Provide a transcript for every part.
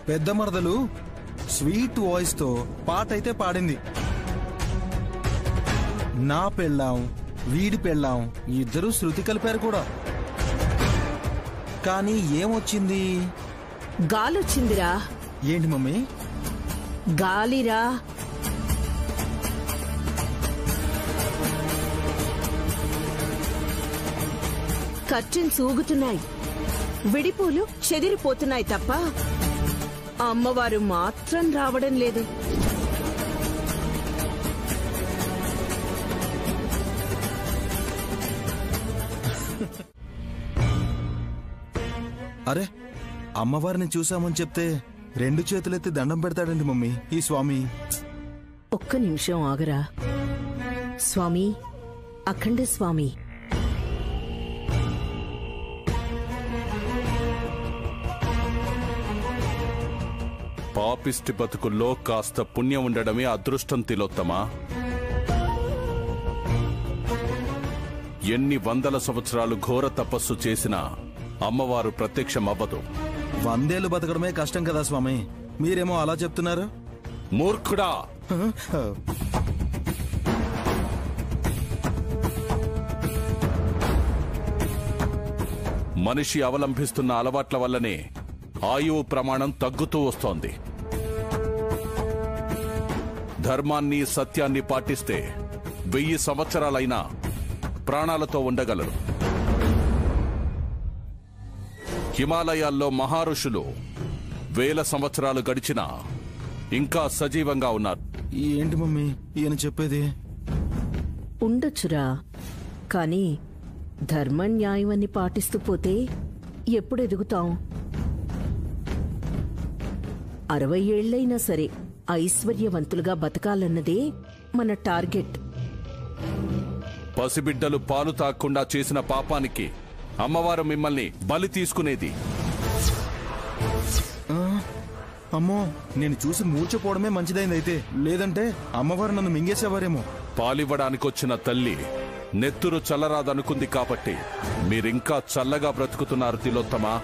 పెద్ద మరదలు sweet voice తో పాట అయితే పాడింది. నా పెళ్ళాం వీడి పెళ్ళాం ఇద్దరు శృతి కలిపారు కూడా. కానీ ఏమొచ్చింది? గాలొచ్చిందిరా. ఏంటి మమ్మీ? గాలిరా. కర్టెన్స్ ఊగుతున్నాయి, విడిపూలు చెదిరిపోతున్నాయి తప్ప అమ్మవారు మాత్రం రావడం లేదు. అరే, అమ్మవారిని చూసామని చెప్తే 2 చేతులెత్తి దండం పెడతాడండి మమ్మీ ఈ స్వామి. ఒక్క నిమిషం ఆగరా స్వామి. అఖండ స్వామి, పాపిష్టి బతుకుల్లో కాస్త పుణ్యం ఉండడమే అదృష్టం తిలోత్తమా. ఎన్ని వందల సంవత్సరాలు ఘోర తపస్సు చేసినా అమ్మవారు ప్రత్యక్షమవ్వదు. 100 ఏళ్లు బతకడమే కష్టం కదా స్వామి, మీరేమో అలా చెప్తున్నారు. మూర్ఖుడా! మనిషి అవలంబిస్తున్న అలవాట్ల వల్లనే ఆయువు ప్రమాణం తగ్గుతూ వస్తోంది. ధర్మాన్ని సత్యాన్ని పాటిస్తే 1000 సంవత్సరాలైనా ప్రాణాలతో ఉండగలరు. హిమాలయాల్లో మహారుషులు 1000 సంవత్సరాలు గడిచినా ఇంకా సజీవంగా ఉన్నారు. ఏంటి మమ్మీ ఈయన చెప్పేది? ఉండొచ్చురా, కానీ ధర్మ న్యాయాన్ని పాటిస్తూ పోతే ఎప్పుడు ఎదుగుతాం? 60 ఏళ్లైనా సరే ఐశ్వర్యవంతులుగా బతకాలన్నదే మన టార్గెట్. పసిబిడ్డలు పాలు తాగకుండా చేసిన పాపానికి అమ్మవారు మిమ్మల్ని బలి తీసుకునేది. అమ్మో, నేను చూసి మూర్చపోవడమే మంచిదైంది. అయితే లేదంటే అమ్మవారు నన్ను మింగేసేవారేమో. పాలివ్వడానికొచ్చిన తల్లి నెత్తురు చల్లరాదనుకుంది కాబట్టి మీరింకా చల్లగా బ్రతుకుతున్నారు తిలోత్తమా.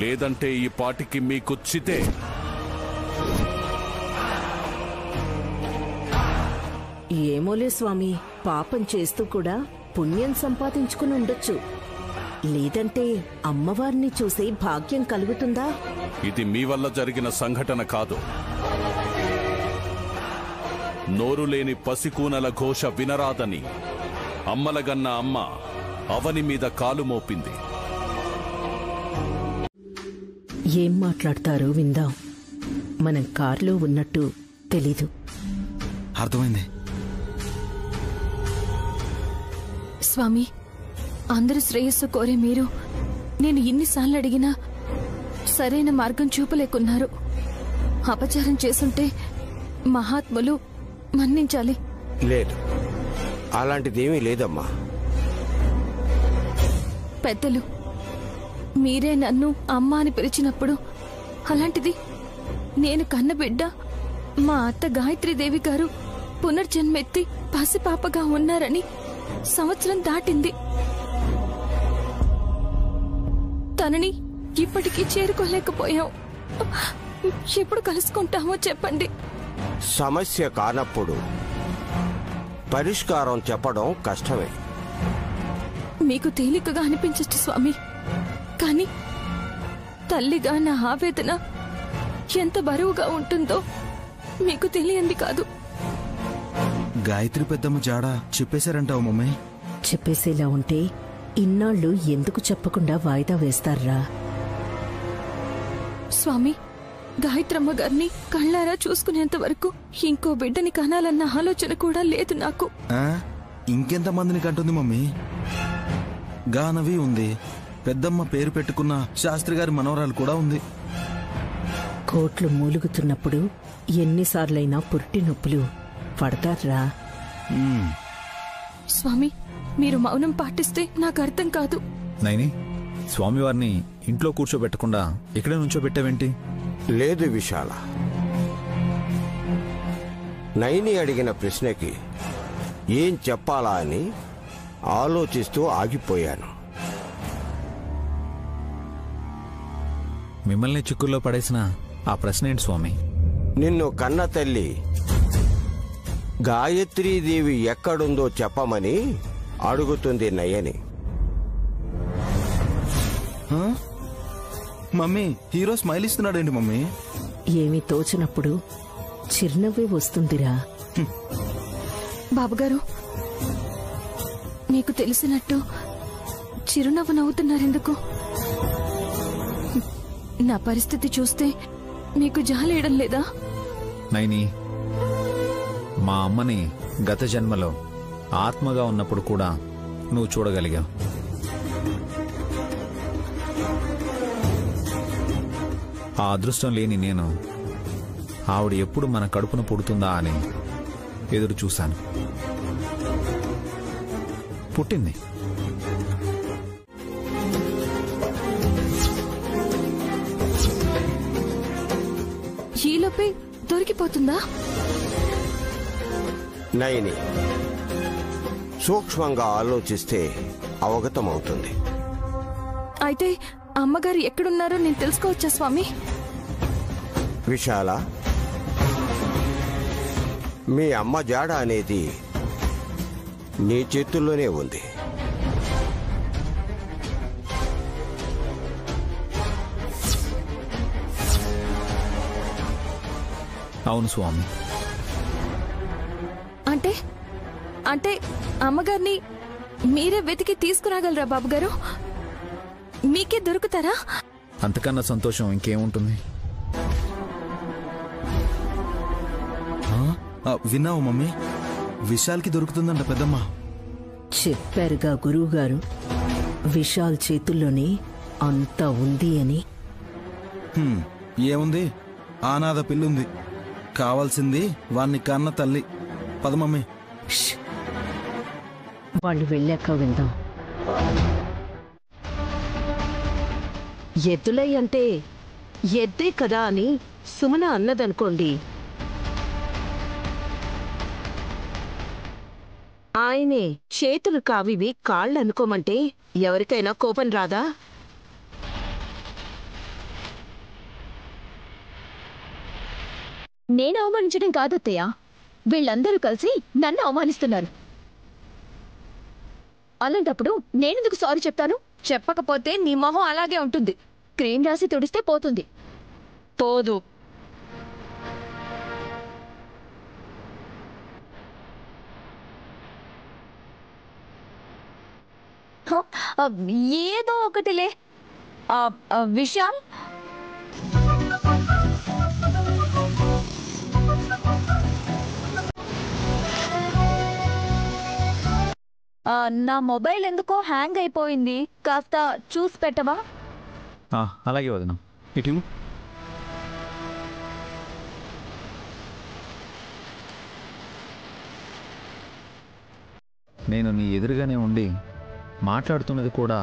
లేదంటే ఈ పాటికి మీకొచ్చితే. ఏమోలే స్వామి, పాపం చేస్తూ కూడా పుణ్యం సంపాదించుకుని ఉండొచ్చు. లేదంటే అమ్మవారిని చూసే భాగ్యం కలుగుతుందా? ఇది మీ వల్ల జరిగిన సంఘటన కాదు. నోరులేని పసికూనల ఘోష వినరాదని అమ్మలగన్న అమ్మ అవని మీద కాలు మోపింది. ఏం మాట్లాడతారో విందాం. మనం కారులో ఉన్నట్టు తెలీదు. అర్థమైంది స్వామి. అందరి శ్రేయస్సు కోరే మీరు నేను ఇన్నిసార్లు అడిగినా సరైన మార్గం చూపలేకున్నారు. అపచారం చేసుంటే మహాత్ములు మన్నించాలి. లేదు, అలాంటిదేమీ లేదమ్మా. పెద్దలు మీరే నన్ను అమ్మ అని పిలిచినప్పుడు, అలాంటిది నేను కన్నబిడ్డ మా అత్త గాయత్రీదేవి గారు పునర్జన్మెత్తి పసిపాపగా ఉన్నారని సంవత్సరం దాటింది. తనని ఇప్పటికీ చేరుకోలేకపోయాం. ఎప్పుడు కలుసుకుంటామో చెప్పండి. సమస్య కానప్పుడు పరిష్కారం చెప్పడం కష్టమే. మీకు తేలికగా అనిపించచ్చు స్వామి, కానీ తల్లిగా నా ఆవేదన ఎంత బరువుగా ఉంటుందో మీకు తెలియంది కాదు. గాయత్రి పెద్దమ్మ జాడ చెప్పేశారంటావు మమ్మీ? చెప్పేసేలా ఉంటే ఇన్నాళ్ళు ఎందుకు చెప్పకుండా వాయిదా వేస్తారా? స్వామి, గాయత్రమ్మ గారిని కళ్ళారా చూసుకునేంత వరకు ఇంకో బిడ్డని కనాలన్న ఆలోచన కూడా లేదు నాకు. ఇంకెంతమందిని కంటుంది మమ్మీ? గానవి ఉంది, పెద్దమ్మ పేరు పెట్టుకున్న శాస్త్రి గారి మనవరాలు కూడా ఉంది. కోట్లు మూలుగుతున్నప్పుడు ఎన్నిసార్లైనా పురిటి నొప్పులు పడతారా? స్వామి, మీరు మౌనం పాటిస్తే నాకు అర్థం కాదు. నైని, స్వామివారిని ఇంట్లో కూర్చోబెట్టకుండా ఇక్కడే నుంచోబెట్టావేంటి? లేదు విశాల, నైని అడిగిన ప్రశ్నకి ఏం చెప్పాలా అని ఆలోచిస్తూ ఆగిపోయాను. మిమ్మల్ని చిక్కుల్లో పడేసిన ఆ ప్రశ్న ఏంటి స్వామి? నిన్ను కన్న తల్లి గాయత్రీదేవి ఎక్కడుందో చెప్పమని అడుగుతుంది నయని. ఆ? మమ్మీ, హీరో స్మైల్ ఇస్తున్నాడేంటి మమ్మీ? ఏమీ తోచనప్పుడు చిరునవ్వే వస్తుందిరా. బాబుగారు, నీకు తెలిసినట్టు చిరునవ్వు నవ్వుతున్నారెందుకు? నా పరిస్థితి చూస్తే మీకు జాలేయడం లేదా? నైని, మా అమ్మని గత జన్మలో ఆత్మగా ఉన్నప్పుడు కూడా నువ్వు చూడగలిగావు. ఆ అదృష్టం లేని నేను ఆవిడ ఎప్పుడు మన కడుపున పుడుతుందా అని ఎదురు చూశాను. పుట్టింది. ఈలోపే దొరికిపోతుందా? నయని, సూక్ష్మంగా ఆలోచిస్తే అవగతమవుతుంది. అయితే అమ్మగారు ఎక్కడున్నారో నేను తెలుసుకోవచ్చా స్వామి? విశాల, మీ అమ్మ జాడ అనేది నీ చేతుల్లోనే ఉంది. అవును స్వామి. అంటే అంటే అమ్మగారిని మీరే వెతికి తీసుకురాగలరా బాబుగారు? మీకే దొరుకుతారా? అంతకన్నా సంతోషం ఇంకేముంటుంది? విన్నావు మమ్మీ, విశాల్కి దొరుకుతుందంట పెద్దమ్మ. చెప్పారుగా గురువుగారు, విశాల్ చేతుల్లోనే అంతా ఉంది అని. ఏముంది, ఆనాద పిల్లుంది. కావాల్సింది వాణ్ణి కన్న తల్లి. పద మమ్మీ. వాళ్ళు వెళ్ళాక వెళ్దాం. ఎద్దులై అంటే ఎద్దే కదా అని సుమన అన్నదనుకోండి, ఆయనే చేతులు కావివి కాళ్ళు అనుకోమంటే ఎవరికైనా కోపం రాదా? నేను అవమానించడం కాదత్తయ్య, వీళ్ళందరూ కలిసి నన్ను అవమానిస్తున్నారు. అలాంటప్పుడు నేనెందుకు సారీ చెప్తాను? చెప్పకపోతే నీ మొహం అలాగే ఉంటుంది. క్రీమ్ రాసి తుడిస్తే పోతుంది. పోదు. ఏదో ఒకటిలే. విశాల్, నా మొబైల్ ఎందుకో హ్యాంగ్ అయిపోయింది, కాస్త చూసి పెట్టవా? అలాగే వదినా. ఇటు నేను నీ ఎదురుగానే ఉండి మాట్లాడుతున్నది కూడా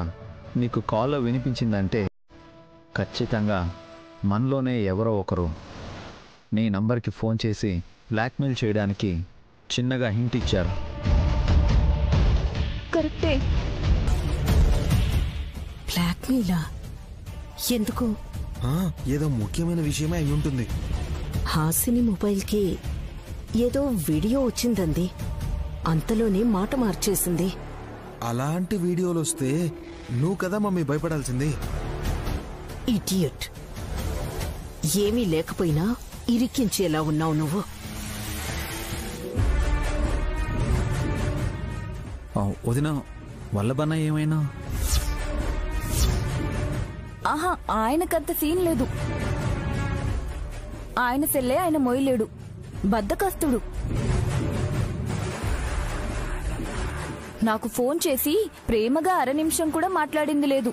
నీకు కాల్లో వినిపించిందంటే ఖచ్చితంగా మనలోనే ఎవరో ఒకరు నీ నంబర్కి ఫోన్ చేసి బ్లాక్మెయిల్ చేయడానికి చిన్నగా హింట్ ఇచ్చారు. కరెక్టే. బ్లాక్మెయిలా? ఎందుకు? ఏదో ముఖ్యమైన విషయమే అయి ఉంటుంది. హాసిని మొబైల్కి ఏదో వీడియో వచ్చిందంది, అంతలోనే మాట మార్చేసింది. అలాంటి వీడియోలు వస్తే నువ్వు కదా మమ్మీ భయపడాల్సింది. ఇడియట్. ఏమీ లేకపోయినా ఇరికించేలా ఉన్నావు నువ్వు. వదిన, వల్లభన్న ఏమైనా? ఆహా, ఆయనకంత సీన్ లేదు. ఆయన సెల్లే ఆయన మొయ్యలేడు, బద్దకస్తుడు. నాకు ఫోన్ చేసి ప్రేమగా 1/2 నిమిషం కూడా మాట్లాడింది లేదు.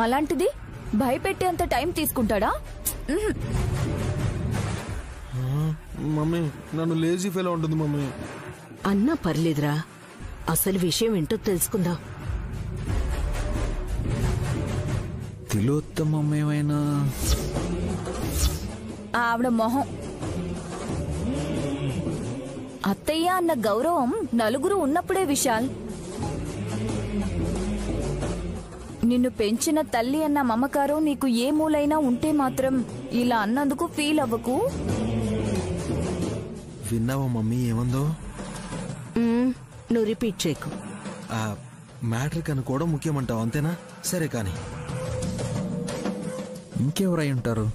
అలాంటిది భయపెట్టేంత టైం తీసుకుంటాడా? మమ్మీ, నన్ను లేజీ ఫీల్ ఉంటుంది మమ్మీ. అన్నా పర్లేదురా, అసలు విషయం ఏంటో తెలుసుకుందాం. తిలోత్తమం ఏమైనా? ఆవిడ మొహం. అత్తయ్య అన్న గౌరవం నలుగురు ఉన్నప్పుడే విశాల్. నిన్ను పెంచిన తల్లి అన్న మమకారం నీకు ఏ మూలైనా ఉంటే మాత్రం ఇలా అన్నందుకు ఫీల్ అవ్వకు. విన్నావా మమ్మీ ఏమందో? నువ్వు రిపీట్ చేయకు. ఆ మ్యాటర్ కనుకోవడం ముఖ్యమంటావు అంతేనా? సరే కానీ ఇంకెవరై ఉంటారు?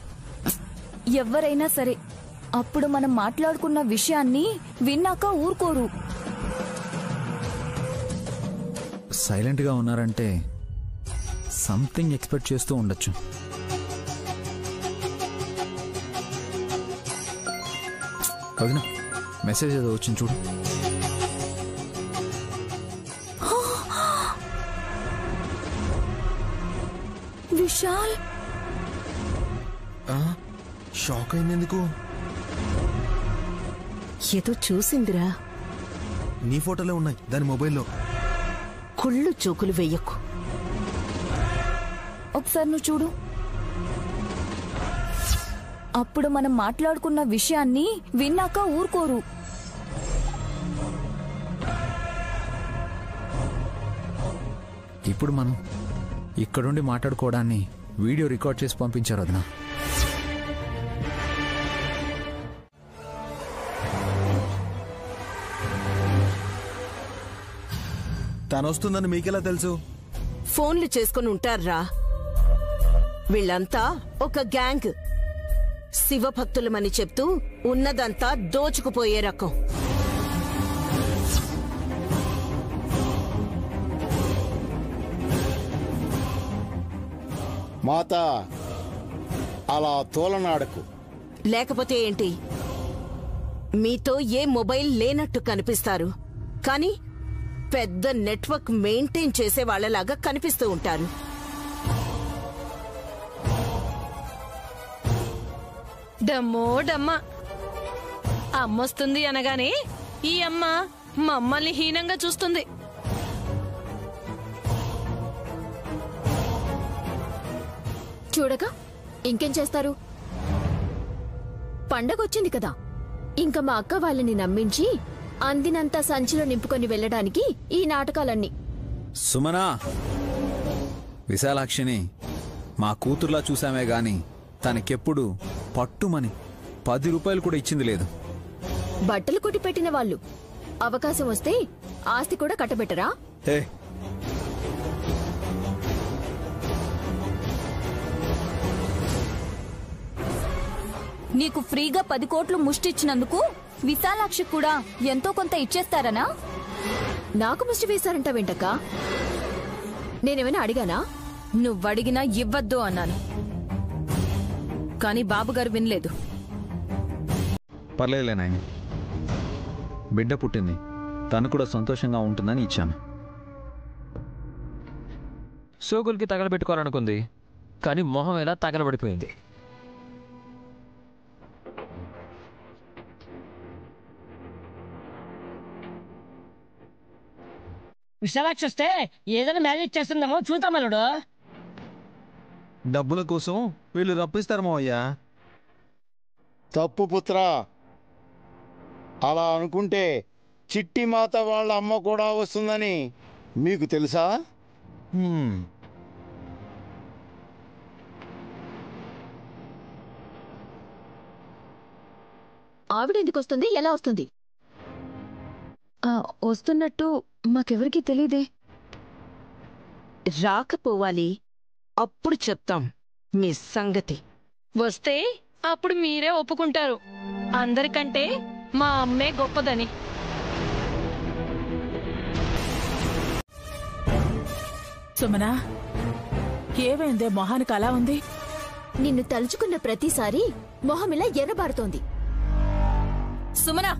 ఎవ్వరైనా సరే అప్పుడు మనం మాట్లాడుకున్న విషయాన్ని విన్నాక ఊరుకోరు. సైలెంట్గా ఉన్నారంటే సంథింగ్ ఎక్స్పెక్ట్ చేస్తూ ఉండొచ్చు. వదినా, మెసేజ్ ఏదో వచ్చింది చూడు. విశాల్ షాక్ అయింది ఎందుకు? ఏదో చూసిందిరా. నీ ఫోటోలే ఉన్నాయి దాని మొబైల్లో. కుళ్ళు జోకులు వెయ్యకు. ఒకసారి నువ్వు చూడు. అప్పుడు మనం మాట్లాడుకున్న విషయాన్ని విన్నాక ఊరుకోరు. ఇప్పుడు మనం ఇక్కడుండి మాట్లాడుకోవడాన్ని వీడియో రికార్డ్ చేసి పంపించారు వదినా. తను వస్తుందని మీకెలా తెలుసు? ఫోన్లు చేసుకుని ఉంటారా? వీళ్ళంతా ఒక గ్యాంగ్. శివభక్తులమని చెప్తూ ఉన్నదంతా దోచుకుపోయే రకం. మాత అలా తోలనాడకు. లేకపోతే ఏంటి? మీతో ఏ మొబైల్ లేనట్టు కనిపిస్తారు, కానీ పెద్ద నెట్వర్క్ మెయింటైన్ చేసే వాళ్ళలాగా కనిపిస్తూ ఉంటారు. డమ్మో డమ్మ. అమ్మొస్తుంది అనగానే ఈ అమ్మ మమ్మల్ని హీనంగా చూస్తుంది. చూడక ఇంకేం చేస్తారు? పండగొచ్చింది కదా, ఇంకా మా అక్క వాళ్ళని నమ్మించి అందినంత సంచిలో నింపుకొని వెళ్ళడానికి ఈ నాటకాలన్నీ. సుమనా, విశాలాక్షిని మా కూతుర్లా చూసామే గాని తనకెప్పుడు పట్టుమని 10 రూపాయలు కూడా ఇచ్చింది లేదు. బట్టలు కుట్టి పెట్టిన వాళ్ళు అవకాశం వస్తే ఆస్తి కూడా కట్టబెట్టరా? నీకు ఫ్రీగా 10 కోట్లు ముష్టిచ్చినందుకు విశాలాక్షి కూడా ఎంతో కొంత ఇచ్చేస్తారనా? నాకు ముష్టి వేశారంటావేంటక్క? నేనేమైనా అడిగానా? నువ్వడిగినా ఇవ్వద్దు అన్నాను, కానీ బాబుగారు వినలేదు. పర్లేదులే నాయన, బిడ్డ పుట్టింది, తను కూడా సంతోషంగా ఉంటుందని ఇచ్చాను. సోకులకి తగలబెట్టుకోవాలనుకుంది, కానీ మొహం ఎలా తగలబడిపోయింది. విశాలాక్షి వస్తే ఏదైనా మ్యాజిక్ చేస్తుందేమో చూద్దాం అల్లుడు. డబ్బుల కోసం వీళ్ళు రప్పిస్తారు మావయ్యా. తప్పు పుత్రా. అలా అనుకుంటే చిట్టి మాత వాళ్ళ అమ్మ కూడా వస్తుందని మీకు తెలుసా? ఆవిడ ఎందుకు వస్తుంది? ఎలా వస్తుంది? వస్తున్నట్టు మాకెవరికి తెలీదే. రాకపోవాలి, అప్పుడు చెప్తాం మీ సంగతి. వస్తే అప్పుడు మీరే ఒప్పుకుంటారు అందరికంటే మా అమ్మే గొప్పదని. సుమనా, ఏమైందే మొహానికి అలా ఉంది? నిన్ను తలుచుకున్న ప్రతిసారి మొహమిలా ఎర్రబారుతోంది. సుమనా,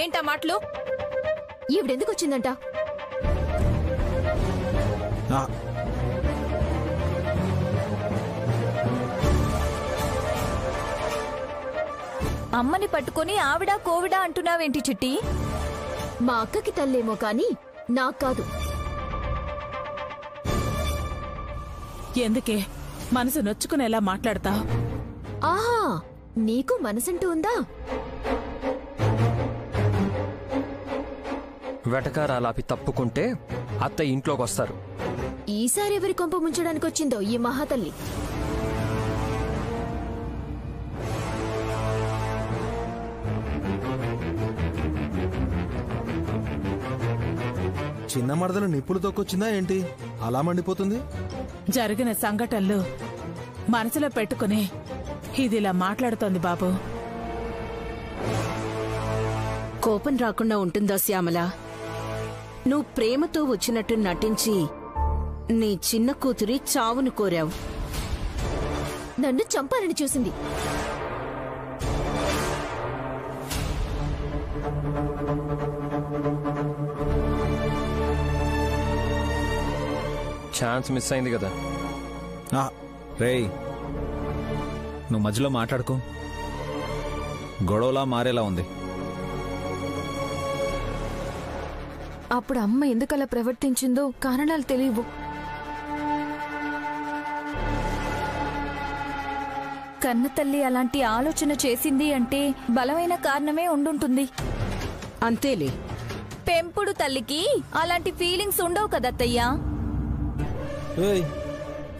ఏంటా మాటలు? ఈవిడెందుకు వచ్చిందంట? అమ్మని పట్టుకొని ఆవిడా కోవిడా అంటున్నావేంటి చిట్టి? మా అక్కకి తల్లేమో కాని నాకు కాదు. ఎందుకే మనసు నొచ్చుకునేలా మాట్లాడతావు? ఆహా, నీకు మనసంటూ ఉందా? వెటకారాలాపి తప్పుకుంటే అత్త ఇంట్లోకి వస్తారు. ఈసారి ఎవరి కొంప ముంచడానికి వచ్చిందో ఈ మహాతల్లి. చిన్న మరదలు నిప్పులు తొక్కొచ్చిందా ఏంటి అలా మండిపోతుంది? జరిగిన సంఘటనలు మనసులో పెట్టుకుని ఇదిలా మాట్లాడుతోంది బాబు. కోపం రాకుండా ఉంటుందా శ్యామల? నువ్వు ప్రేమతో వచ్చినట్టు నటించి నీ చిన్న కూతురి చావును కోరావు. నన్ను చంపాలని చూసింది. ఛాన్స్ మిస్ అయింది కదా. రేయ్, నువ్వు మధ్యలో మాట్లాడుకో. గొడవలా మారేలా ఉంది. అప్పుడు అమ్మ ఎందుకలా ప్రవర్తించిందో కారణాలు తెలియవు. కన్న తల్లి అలాంటి ఆలోచన చేసింది అంటే బలమైన కారణమే ఉండుంటుంది. అంతేలే. పెంపుడు తల్లికి అలాంటి ఫీలింగ్స్ ఉండవు కదత్తయ్యా.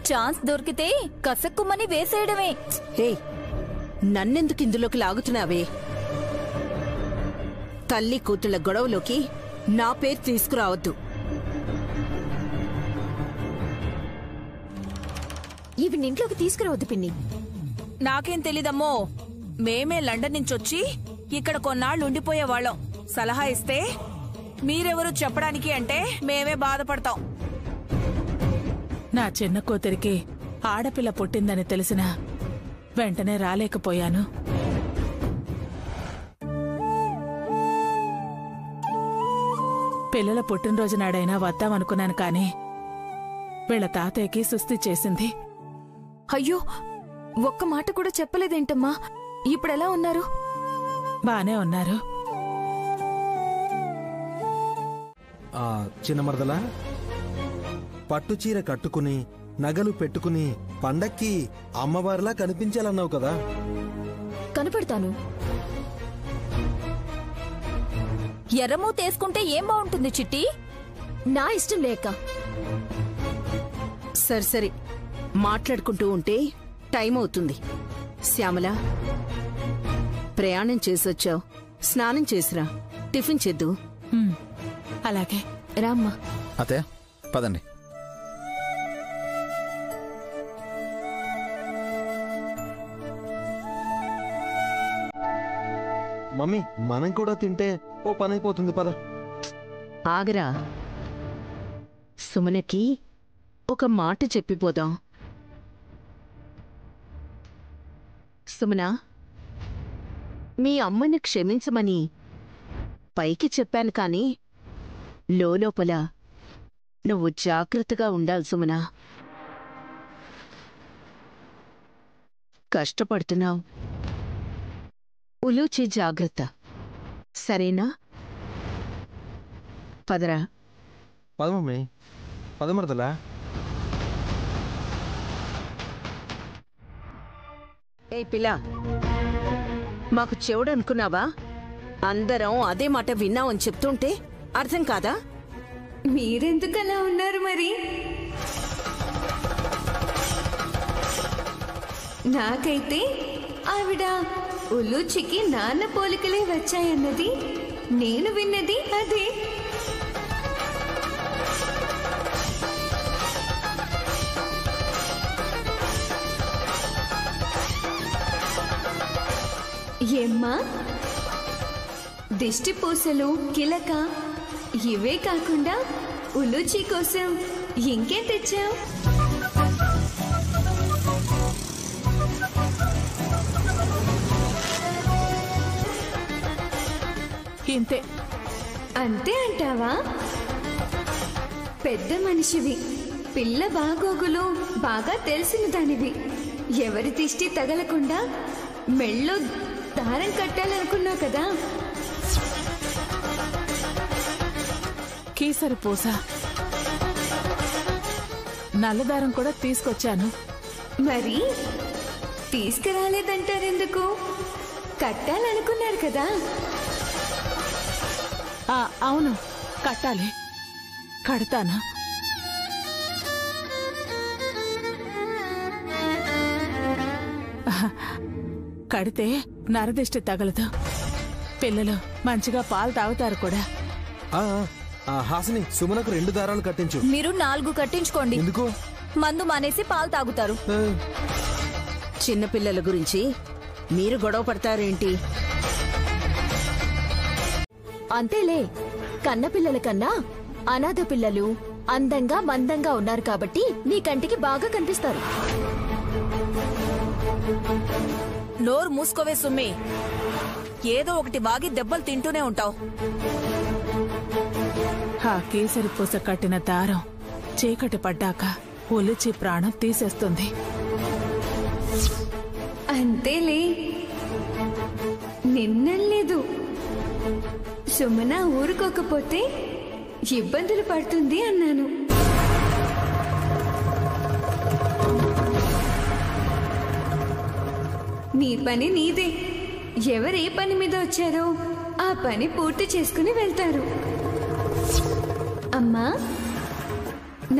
ఛాన్స్ దొరికితే కసక్కుమని వేసేయడమే. హే, నన్నెందుకు ఇందులోకి లాగుతున్నావే? తల్లి కూతుళ్ళ గొడవలోకి నా పేరు తీసుకురావద్దు. ఇవి ఇంట్లోకి తీసుకురావద్దు పిన్ని. నాకేం తెలీదమ్మో. మేమే లండన్ నుంచొచ్చి ఇక్కడ కొన్నాళ్ళు ఉండిపోయేవాళ్ళం. సలహా ఇస్తే మీరెవరు చెప్పడానికి అంటే మేమే బాధపడతాం. నా చిన్న కూతురికి ఆడపిల్ల పుట్టిందని తెలిసినా వెంటనే రాలేకపోయాను. పిల్లల పుట్టినరోజు నాడైనా వద్దామనుకున్నాను కానీ వీళ్ళ తాతయ్యకి సుస్థి చేసింది. అయ్యో, ఒక్క మాట కూడా చెప్పలేదేంటమ్మా? ఇప్పుడెలా ఉన్నారు? బానే ఉన్నారు. చిన్న మరదలా, పట్టుచీర కట్టుకుని నగలు పెట్టుకుని పండక్కి అమ్మవారిలా కనిపించాలన్నావు కదా. కనపడతాను. ఎర్రమూ తీసుకుంటే ఏం బాగుంటుంది చిట్టి? నా ఇష్టం లేక. సరే మాట్లాడుకుంటూ ఉంటే టైం అవుతుంది. శ్యామల, ప్రయాణం చేసొచ్చావు, స్నానం చేసిరా, టిఫిన్ చేద్దు. అలాగే రామ్మా. అత్తయ్య పదండి. మమ్మీ, మనం కూడా తింటే ఓ పని అయిపోతుంది. పద. ఆగరా, సుమనకి ఒక మాట చెప్పిపోదాం. సుమన, మీ అమ్మని క్షమించమని పైకి చెప్పాను కాని లోపల నువ్వు జాగ్రత్తగా ఉండాలి సుమన. కష్టపడుతున్నావు, ఉలూచి జాగ్రత్త, సరేనా? పదరా. పద మమ్మీ, పద మరదలా. ఏ పిల్ల, మాకు చెవుడు అనుకున్నావా? అందరం అదే మాట విన్నామని చెప్తుంటే అర్థం కాదా? మీరెందుకలా ఉన్నారు మరి? నాకైతే ఆవిడ ఉలూచికి నాన్న పోలికలే వచ్చాయన్నది నేను విన్నది అదే. ఏమ్మా, దిష్టి పూసలు, కిలక ఇవే కాకుండా ఉలూచి కోసం ఇంకేం తెచ్చావు? ఇంతే. అంతే అంటావా? పెద్ద మనిషివి, పిల్ల బాగోగులు బాగా తెలిసిన దానివి. ఎవరి దిష్టి తగలకుండా మెళ్ళో దారం కట్టాలనుకున్నావు కదా. కీసరి పూస, నల్లదారం కూడా తీసుకొచ్చాను. మరి తీసుకురాలేదంటారెందుకు? కట్టాలనుకున్నారు కదా. అవును, కట్టాలి, కడతాను. కడితే నరదిష్టి తగలదు. పిల్లలు మంచిగా పాలు తాగుతారు కూడా. హాసిని, సుమనకు 2 దారాలు కట్టించు. మీరు 4 కట్టించుకోండి. ఎందుకు? మందు మానేసి పాలు తాగుతారు. చిన్నపిల్లల గురించి మీరు గొడవ పడతారేంటి? అంతేలే, కన్నపిల్లల కన్నా అనాథ పిల్లలు అందంగా మందంగా ఉన్నారు కాబట్టి నీ కంటికి బాగా కనిపిస్తారు. నోరు మూసుకోవే సుమ్మి. ఏదో ఒకటి వాగి దెబ్బలు తింటూనే ఉంటావు. ఆ కేసరి పూస కట్టిన దారం చీకటి పడ్డాక ఒలిచి ప్రాణం తీసేస్తుంది. అంతేలే, నిన్నలేదు. సుమన ఊరుకోకపోతే ఇబ్బందులు పడుతుంది అన్నాను. నీ పని నీదే. ఎవరే పని మీద వచ్చారో ఆ పని పూర్తి చేసుకుని వెళ్తారు. అమ్మా,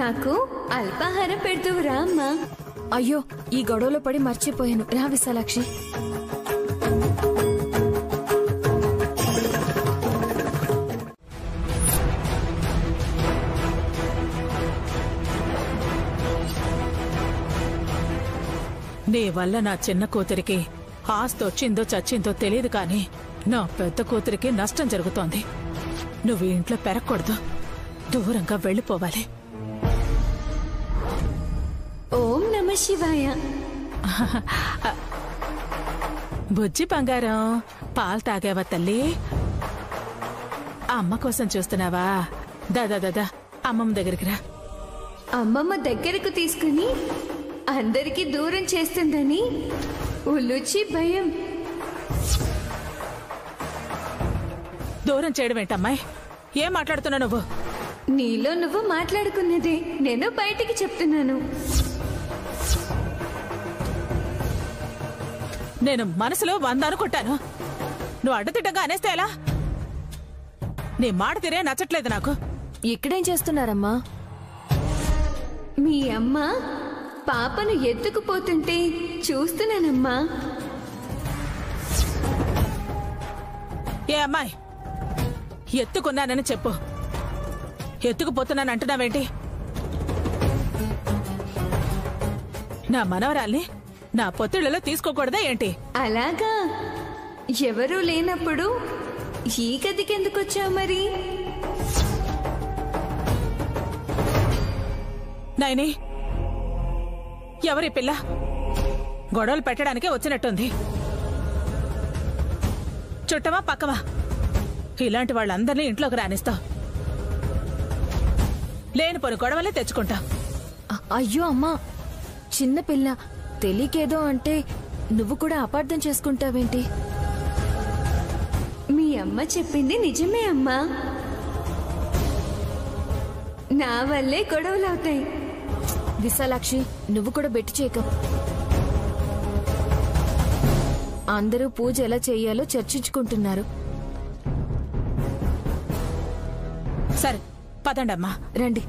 నాకు అల్పాహారం పెడుతువురా అమ్మా. అయ్యో, ఈ గొడవలో పడి మర్చిపోయాను. రా విశాలాక్షి. నీ వల్ల నా చిన్న కూతురికి ఆస్తి వచ్చిందో చచ్చిందో తెలియదు కానీ నా పెద్ద కూతురికి నష్టం జరుగుతోంది. నువ్వు ఇంట్లో పెరగకూడదు, దూరంగా వెళ్ళిపోవాలి. ఓం నమ శివాయ. బుజ్జి బంగారం, పాలు తాగావా తల్లి? అమ్మ కోసం చూస్తున్నావా? దాదా అమ్మమ్మ దగ్గరికి రా. అమ్మమ్మ దగ్గరకు తీసుకుని అందరికీ దూరం చేస్తుందని ఉల్లుచి భయం. దూరం చేయడం ఏంటమ్మాయి? ఏం మాట్లాడుతున్నావు నువ్వు? నీలో నువ్వు మాట్లాడుకున్నదే నేను బయటికి చెప్తున్నాను. నేను మనసులో 100 అనుకుంటాను. నువ్వు అడ్డతిడ్డంగా అనేస్తే ఎలా? నీ మాట తీరే నచ్చట్లేదు నాకు. ఇక్కడేం చేస్తున్నారమ్మా? మీ అమ్మ పాపను ఎత్తుకుపోతుంటే చూస్తున్నానమ్మా. ఏ అమ్మాయి, ఎత్తుకున్నానని చెప్పు. ఎత్తుకుపోతున్నాను అంటున్నావేంటి? నా మనవరాల్ని నా పొత్తిళ్లలో తీసుకోకూడదా ఏంటి? అలాగా, ఎవరూ లేనప్పుడు ఈ గదికి ఎందుకు వచ్చావు మరి? నాయని, ఎవరి పిల్ల? గొడవలు పెట్టడానికే వచ్చినట్టుంది. చుట్టవా పక్కవా? ఇలాంటి వాళ్ళందరినీ ఇంట్లోకి రానిస్తావు. లేనిపోని గొడవలే తెచ్చుకుంటా. అయ్యో అమ్మా, చిన్నపిల్ల తెలియకేదో అంటే నువ్వు కూడా అపార్థం చేసుకుంటావేంటి? మీ అమ్మ చెప్పింది నిజమే అమ్మా. నా వల్లే గొడవలవుతాయి. విశాలాక్షి, నువ్వు కూడా బెట్టి చేయక. అందరూ పూజ ఎలా చేయాలో చర్చించుకుంటున్నారు. సరే పదండమ్మా. రండి.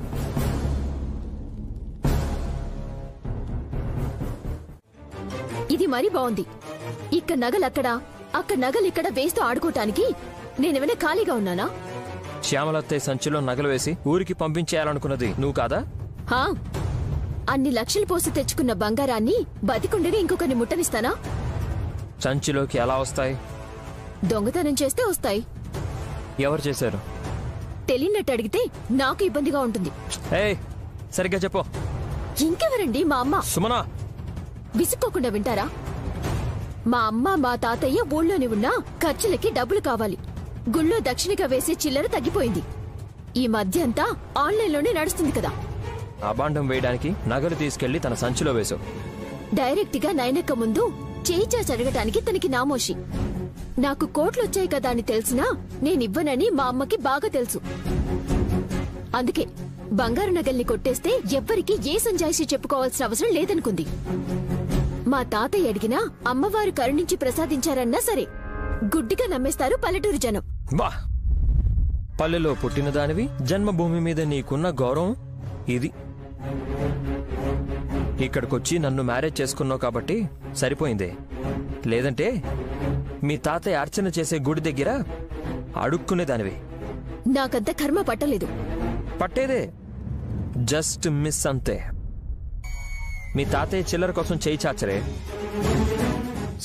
ఇది మరీ బాగుంది. ఇక్కడ నగలక్కడ, అక్కడ నగలిక్కడ వేస్తూ ఆడుకోటానికి నేనేమైనా ఖాళీగా ఉన్నానా? శ్యామలత్తయ్య సంచిలో నగలు వేసి ఊరికి పంపించేయాలనుకున్నది నువ్వు కాదా? అన్ని లక్షలు పోసి తెచ్చుకున్న బంగారాన్ని బతికుండగా ఇంకొకరిని ముట్టనిస్తానా? సంచిలోకి ఎలా వస్తాయి? దొంగతనం చేస్తే వస్తాయి. ఎవరు చేశారు? తెలియనట్టు అడిగితే నాకు ఇబ్బందిగా ఉంటుంది. సరిగ్గా చెప్పు. ఇంకెవరండి? మా అమ్మ. సుమనా, విసుక్కోకుండా వింటారా? మా అమ్మ మా తాతయ్య ఊళ్ళోనే ఉన్నా ఖర్చులకి డబ్బులు కావాలి. గుళ్ళో దక్షిణగా వేసే చిల్లర తగ్గిపోయింది. ఈ మధ్య అంతా ఆన్లైన్లోనే నడుస్తుంది కదా. అబాండం వేయడానికి నగలు తీసుకెళ్లి తన సంచిలో వేశావు. డైరెక్ట్ గా నైనక్క ముందు చేయిచా అడగటానికి తనకి నామోషి. నాకు కోట్లొచ్చాయి కదా అని తెలిసినా నేనివ్వనని మా అమ్మకి బాగా తెలుసు. అందుకే బంగారు నగల్ని కొట్టేస్తే ఎవ్వరికి ఏ సంజాయిషి చెప్పుకోవాల్సిన అవసరం లేదనుకుంది. మా తాతయ్య అడిగినా అమ్మవారు కరుణించి ప్రసాదించారన్నా సరే గుడ్డిగా నమ్మేస్తారు పల్లెటూరు జనం. బా, పల్లెలో పుట్టిన దానివి, జన్మభూమి మీద నీకున్న గౌరవం ఇది. ఇక్కడికొచ్చి నన్ను మ్యారేజ్ చేసుకున్నావు కాబట్టి సరిపోయింది. లేదంటే మీ తాతయ్య అర్చన చేసే గుడి దగ్గర అడుక్కునేదానివి. నాకంత కర్మ పట్టలేదు. పట్టేదే, జస్ట్ మిస్ అంతే. మీ తాతయ్య చిల్లర కోసం చేయి చాచరే.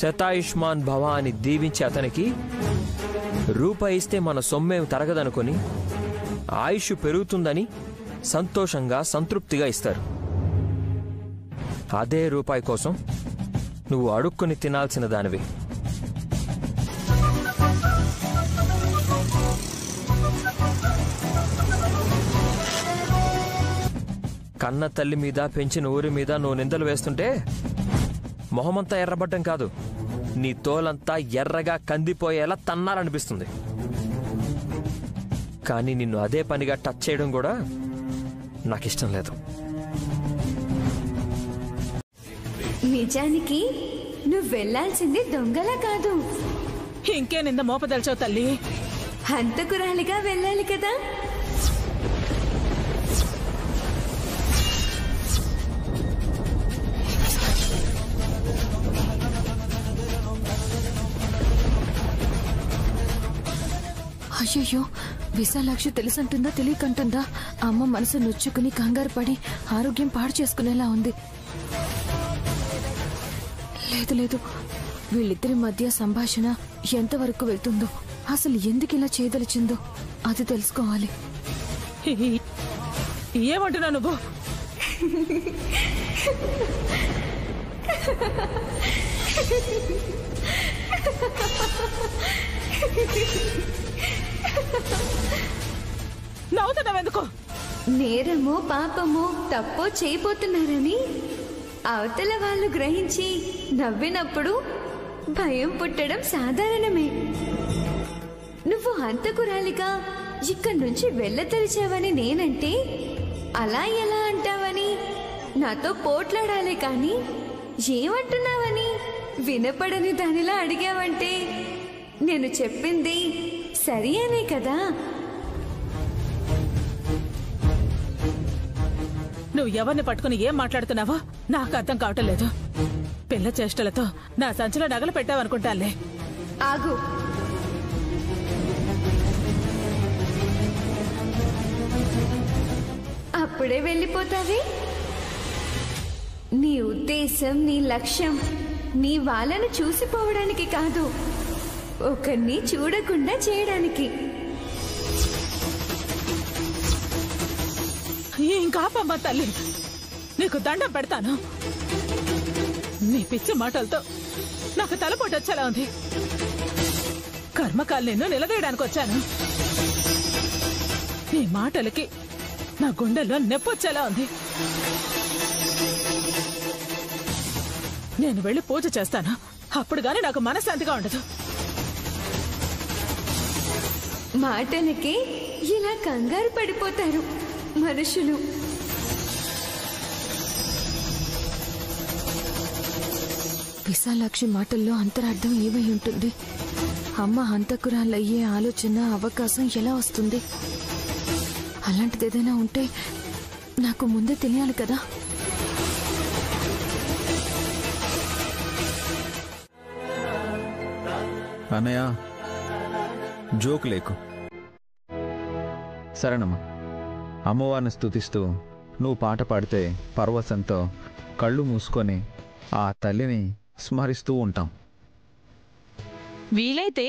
శతాయుష్మాన్ భవ అని దీవించి అతనికి రూపాయి ఇస్తే మన సొమ్మేం తరగదనుకొని ఆయుష్ పెరుగుతుందని సంతోషంగా సంతృప్తిగా ఇస్తారు. అదే రూపాయి కోసం నువ్వు అడుక్కుని తినాల్సిన దానివి. కన్న తల్లి మీద పెంచిన ఊరి మీద నువ్వు నిందలు వేస్తుంటే మొహమంతా ఎర్రబడ్డం కాదు, నీ తోలంతా ఎర్రగా కందిపోయేలా తన్నాలనిపిస్తుంది. కానీ నిన్ను అదే పనిగా టచ్ చేయడం కూడా నాకిష్టం లేదు. నిజానికి నువ్వు వెళ్లాల్సింది దొంగలా కాదు, ఇంకే నింద మోపదల్చావు తల్లి. హంతకురాలిగా వెళ్ళాలి కదా. అయ్యయ్యో, విశాలాక్షి తెలుసంటుందా తెలియకంటుందా? అమ్మ మనసు నొచ్చుకుని కంగారు పడి ఆరోగ్యం పాడు చేసుకునేలా ఉంది. లేదు లేదు, వీళ్ళిద్దరి మధ్య సంభాషణ ఎంతవరకు వెళ్తుందో, అసలు ఎందుకు ఇలా చేయదలిచిందో అది తెలుసుకోవాలి. ఏమంటున్నా నువ్వు? నవ్వుతున్నావెందుకు? నేరమో పాపమో తప్పో చేయబోతున్నారని అవతల వాళ్ళు గ్రహించి నవ్వినప్పుడు భయం పుట్టడం సాధారణమే. నువ్వు హంతకురాలిగా ఇక్కడి నుంచి వెళ్ళతలిచావని నేనంటే అలా ఎలా అంటావని నాతో పోట్లాడాలి, కానీ ఏమంటున్నావని వినపడని దానిలా అడిగావంటే నేను చెప్పింది సరి అనే కదా. నువ్వు ఎవరిని పట్టుకుని ఏం మాట్లాడుతున్నావో నాకు అర్థం కావటం లేదు. పిల్ల చేష్టలతో నా సంచిలో నగలు పెట్టావనుకుంటానులే. ఆగు. అప్పుడే వెళ్ళిపోతావి? నీ ఉద్దేశం, నీ లక్ష్యం నీ వాళ్ళను చూసిపోవడానికి కాదు, ఒకరిని చూడకుండా చేయడానికి. ఇంకా పాపమ్మ తల్లి, నీకు దండం పెడతాను. నీ పిచ్చి మాటలతో నాకు తలపోటు వచ్చేలా ఉంది. కర్మకాలు నిన్ను నిలదీయడానికి వచ్చాను. నీ మాటలకి నా గుండెల్లో నొప్పొచ్చేలా ఉంది. నేను వెళ్ళి పూజ చేస్తాను, అప్పుడు గాని నాకు మనశ్శాంతిగా ఉండదు. మాటలకి ఇలా కంగారు పడిపోతారు మనుషులు. విశాలాక్షి మాటల్లో అంతరార్థం ఏమై ఉంటుంది? అమ్మ హంతకురాలయ్యే ఆలోచన, అవకాశం ఎలా వస్తుంది? అలాంటిదేదైనా ఉంటే నాకు ముందే తెలియాలి కదా. అన్నయ్య, జోక్ లేకు. సరేనమ్మా. అమ్మవారిని స్తుతిస్తూ నువ్వు పాట పాడితే పరవశంతో కళ్ళు మూసుకొని ఆ తల్లిని స్మరిస్తూ ఉంటాం. వీలైతే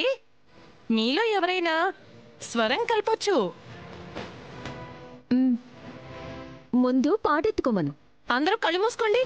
మీలో ఎవరైనా స్వరం కలపొచ్చు. ముందు పాటెత్తుకోమను. అందరూ కళ్ళు మూసుకోండి.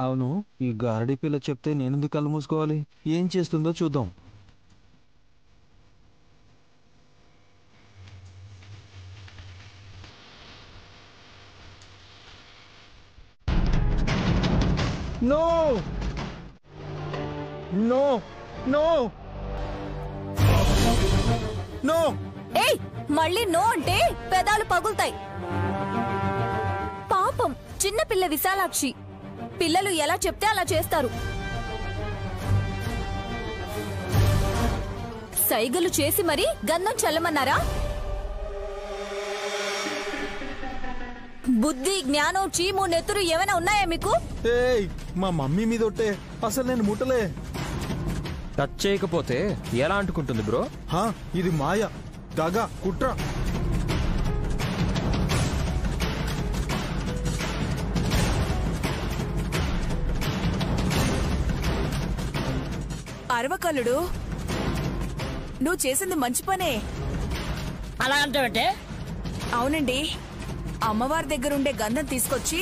అవును, ఈ గారడీ పిల్ల చెప్తే నేనెందుకు కళ్ళు మూసుకోవాలి? ఏం చేస్తుందో చూద్దాం. No no no no. ఏయ్, మళ్ళీ నో అంటే పెదాలు పగులుతాయి. పాపం చిన్న పిల్ల విశాలాక్షి. పిల్లలు ఎలా చెప్తే అలా చేస్తారు. సైగలు చేసి మరీ గంధం చల్లమన్నారా? బుద్ధి, జ్ఞానం, చీము, నెత్తురు ఏమైనా ఉన్నాయా మీకు? ఏయ్, మా మమ్మీ మీద ఒట్టే. అసలు నేను ముట్టలే. టచ్ చేయకపోతే ఎలా అంటుకుంటుంది బ్రో? ఇది మాయ, దగ, కుట్ర. అరవకల్లుడు, నువ్వు చేసింది మంచి పనే. అలా అంటే? అవునండి, అమ్మవారి దగ్గరుండే గంధం తీసుకొచ్చి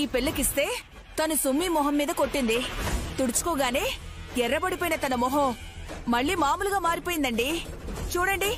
ఈ పిల్లకిస్తే తను సుమ్మి మొహం మీద కొట్టింది. తుడుచుకోగానే ఎర్రబడిపోయిన తన మొహం మళ్ళీ మామూలుగా మారిపోయిందండి. చూడండి.